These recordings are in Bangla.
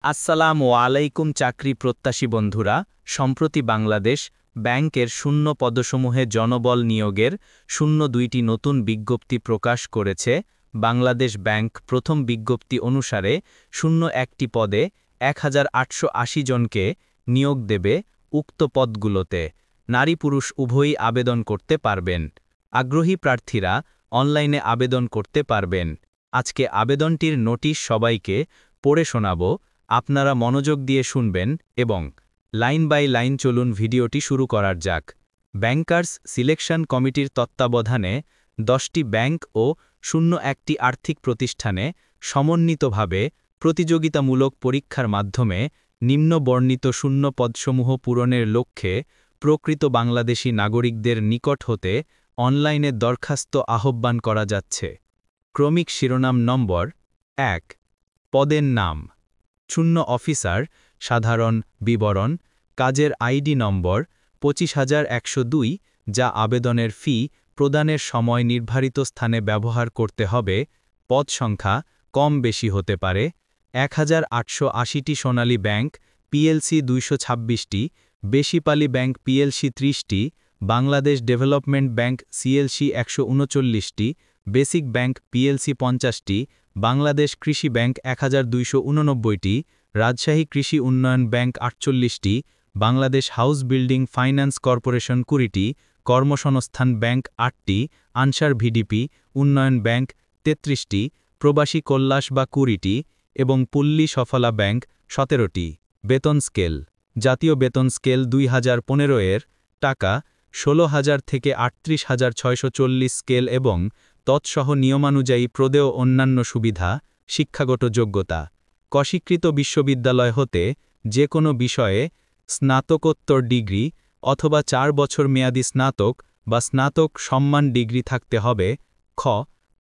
আসসালামু আলাইকুম চাকরি প্রত্যাশী বন্ধুরা। সম্প্রতি বাংলাদেশ ব্যাংকের শূন্য পদসমূহে জনবল নিয়োগের ০২টি নতুন বিজ্ঞপ্তি প্রকাশ করেছে। বাংলাদেশ ব্যাংক প্রথম বিজ্ঞপ্তি অনুসারে ০১টি পদে ১,৮৮০ জনকে নিয়োগ দেবে। উক্ত পদগুলোতে নারী পুরুষ উভয়ই আবেদন করতে পারবেন। আগ্রহী প্রার্থীরা অনলাইনে আবেদন করতে পারবেন। আজকে আবেদনটির নোটিশ সবাইকে পড়ে শোনাব। আপনারা মনোযোগ দিয়ে শুনবেন এবং লাইন বাই লাইন চলুন ভিডিওটি শুরু করার যাক। ব্যাংকার্স সিলেকশন কমিটির তত্ত্বাবধানে 10টি ব্যাংক ও 01টি আর্থিক প্রতিষ্ঠানে সমন্বিতভাবে প্রতিযোগিতামূলক পরীক্ষার মাধ্যমে নিম্ন বর্ণিত শূন্য পদসমূহ পূরণের লক্ষ্যে প্রকৃত বাংলাদেশী নাগরিকদের নিকট হতে অনলাইনে দরখাস্ত আহ্বান করা যাচ্ছে। ক্রমিক শিরোনাম নম্বর 1, পদের নাম, শূন্য অফিসার, সাধারণ বিবরণ, কাজের আইডি নম্বর 25102, যা আবেদনের ফি প্রদানের সময় নির্ধারিত স্থানে ব্যবহার করতে হবে। পদ সংখ্যা কম বেশি হতে পারে। 1880টি সোনালী ব্যাংক পিএলসি 226টি, বেশিপালি ব্যাংক পিএলসি 30টি, বাংলাদেশ ডেভেলপমেন্ট ব্যাংক সিএলসি 139টি, বেসিক ব্যাংক পিএলসি 50টি, বাংলাদেশ কৃষি ব্যাংক 1289টি, রাজশাহী কৃষি উন্নয়ন ব্যাংক 48টি, Bangladesh house building finance corporation 20টি, কর্মসংস্থান ব্যাংক 8টি, আনসার ভিডিপি উন্নয়ন ব্যাংক 33টি, প্রবাসী কল্যাণ বা 20টি এবং পল্লী সফলা ব্যাংক 17টি। বেতন স্কেল, জাতীয় বেতন স্কেল 2015 টাকা 16,000 থেকে 38,640 স্কেল এবং তৎসহ নিয়মানুযায়ী প্রদেয় অন্যান্য সুবিধা। শিক্ষাগত যোগ্যতা, স্বীকৃত বিশ্ববিদ্যালয় হতে যে কোনো বিষয়ে স্নাতকোত্তর ডিগ্রি অথবা 4 বছর মেয়াদী স্নাতক বা স্নাতক সম্মান ডিগ্রি থাকতে হবে। খ,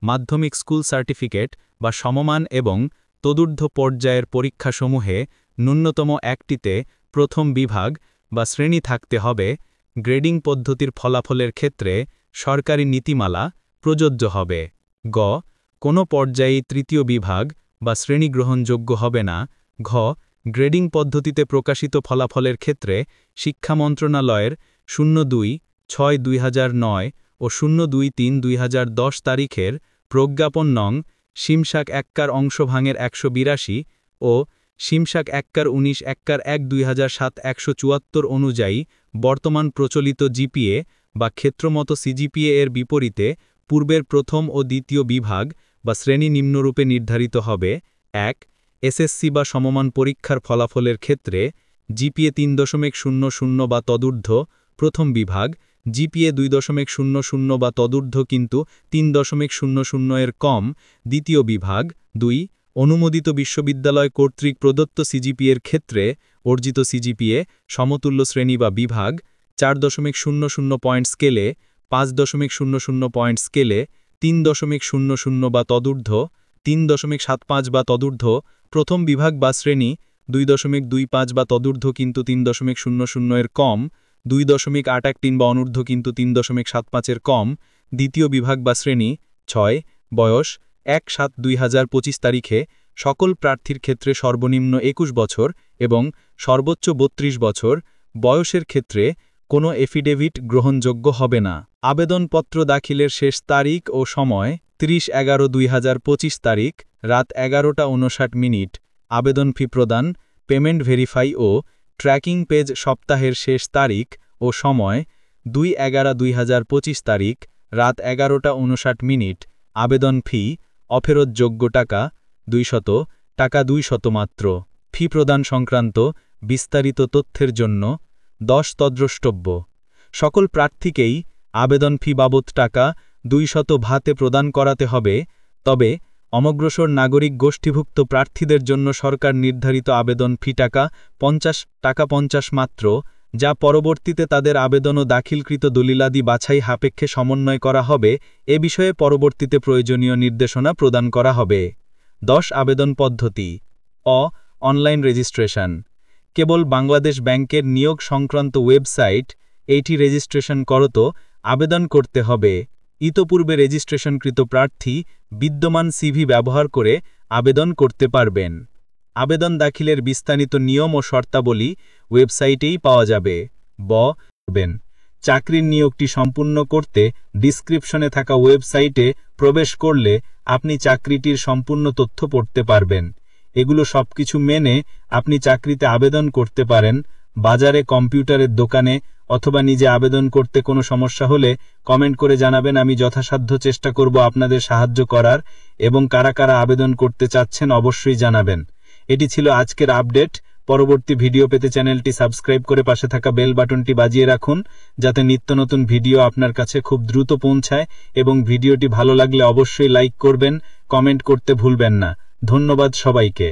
মাধ্যমিক স্কুল সার্টিফিকেট বা সমমান এবং তদূর্ধ্ব পর্যায়ের পরীক্ষাসমূহে ন্যূনতম একটিতে প্রথম বিভাগ বা শ্রেণী থাকতে হবে। গ্রেডিং পদ্ধতির ফলাফলের ক্ষেত্রে সরকারি নীতিমালা প্রযোজ্য হবে। গ, কোনো পর্যায়েই তৃতীয় বিভাগ বা শ্রেণী গ্রহণযোগ্য হবে না। ঘ, গ্রেডিং পদ্ধতিতে প্রকাশিত ফলাফলের ক্ষেত্রে শিক্ষা মন্ত্রণালয়ের 02/6/2009 ও 02/3/2010 তারিখের প্রজ্ঞাপন নং শিমশাক এককার অংশভাঙের 182 ও শিমশাক এককার 19/1/2007 174 অনুযায়ী বর্তমান প্রচলিত জিপিএ বা ক্ষেত্রমত সিজিপিএ এর বিপরীতে পূর্বের প্রথম ও দ্বিতীয় বিভাগ বা শ্রেণী নিম্নরূপে নির্ধারিত হবে। 1, এসএসসি বা সমমান পরীক্ষার ফলাফলের ক্ষেত্রে জিপিএ 3.00 বা তদূর্ধ্ব প্রথম বিভাগ, জিপিএ 2.00 বা তদূর্ধ্ব কিন্তু 3.00 এর কম দ্বিতীয় বিভাগ। 2, অনুমোদিত বিশ্ববিদ্যালয় কর্তৃক প্রদত্ত সিজিপিএর ক্ষেত্রে অর্জিত সিজিপিএ সমতুল্য শ্রেণী বা বিভাগ 4.00 পয়েন্ট স্কেলে, 5.00 পয়েন্ট স্কেলে, 3.00 বা তদূর্ধ্ব, 3.75 বা তদূর্ধ্ব প্রথম বিভাগ বা শ্রেণী, 2.25 বা তদূর্ধ্ব কিন্তু 3.00 এর কম, 2.813 বা অনূর্ধ্ব কিন্তু 3.75 এর কম দ্বিতীয় বিভাগ বা শ্রেণী। 6, বয়স 1/7/2025 তারিখে সকল প্রার্থীর ক্ষেত্রে সর্বনিম্ন 21 বছর এবং সর্বোচ্চ 32 বছর বয়সের ক্ষেত্রে কোনো এফিডেভিট গ্রহণযোগ্য হবে না। আবেদনপত্র দাখিলের শেষ তারিখ ও সময় 30/11/2025 তারিখ, রাত 11:59। আবেদন ফি প্রদান, পেমেন্ট ভেরিফাই ও ট্র্যাকিং পেজ সপ্তাহের শেষ তারিখ ও সময় 2/11/2025 তারিখ, রাত 11:59। আবেদন ফি অফেরতযোগ্য টাকা 200 টাকা 200 মাত্র। ফি প্রদান সংক্রান্ত বিস্তারিত তথ্যের জন্য 10 তদ্রষ্টব্য। সকল প্রার্থীকেই আবেদন ফি বাবদ টাকা 200 ভাতে প্রদান করাতে হবে। তবে অনগ্রসর নাগরিক গোষ্ঠীভুক্ত প্রার্থীদের জন্য সরকার নির্ধারিত আবেদন ফি টাকা 50 মাত্র, যা পরবর্তীতে তাদের আবেদন ও দাখিলকৃত দলিলাদি বাছাই সাপেক্ষে সমন্বয় করা হবে। এ বিষয়ে পরবর্তীতে প্রয়োজনীয় নির্দেশনা প্রদান করা হবে। 10, আবেদন পদ্ধতি। অ, অনলাইন রেজিস্ট্রেশন। কেবল বাংলাদেশ ব্যাংকের নিয়োগ সংক্রান্ত ওয়েবসাইট এইটি রেজিস্ট্রেশন করত আবেদন করতে হবে। ইতোপূর্বে রেজিস্ট্রেশনকৃত প্রার্থী বিদ্যমান সিভি ব্যবহার করে আবেদন করতে পারবেন। আবেদন দাখিলের বিস্তারিত নিয়ম ও শর্তাবলী ওয়েবসাইটেই পাওয়া যাবে। চাকরির নিয়োগটি সম্পূর্ণ করতে ডিসক্রিপশনে থাকা ওয়েবসাইটে প্রবেশ করলে আপনি চাকরিটির সম্পূর্ণ তথ্য পড়তে পারবেন। এগুলো সবকিছু মেনে আপনি চাকরিতে আবেদন করতে পারেন। বাজারে, কম্পিউটারের দোকানে অথবা নিজে আবেদন করতে কোনো সমস্যা হলে কমেন্ট করে জানাবেন। আমি যথাসাধ্য চেষ্টা করব আপনাদের সাহায্য করার, এবং কারা কারা আবেদন করতে চাচ্ছেন অবশ্যই জানাবেন। এটি ছিল আজকের আপডেট। পরবর্তী ভিডিও পেতে চ্যানেলটি সাবস্ক্রাইব করে পাশে থাকা বেল বাটনটি বাজিয়ে রাখুন, যাতে নিত্য নতুন ভিডিও আপনার কাছে খুব দ্রুত পৌঁছায়। এবং ভিডিওটি ভালো লাগলে অবশ্যই লাইক করবেন, কমেন্ট করতে ভুলবেন না। ধন্যবাদ সবাইকে।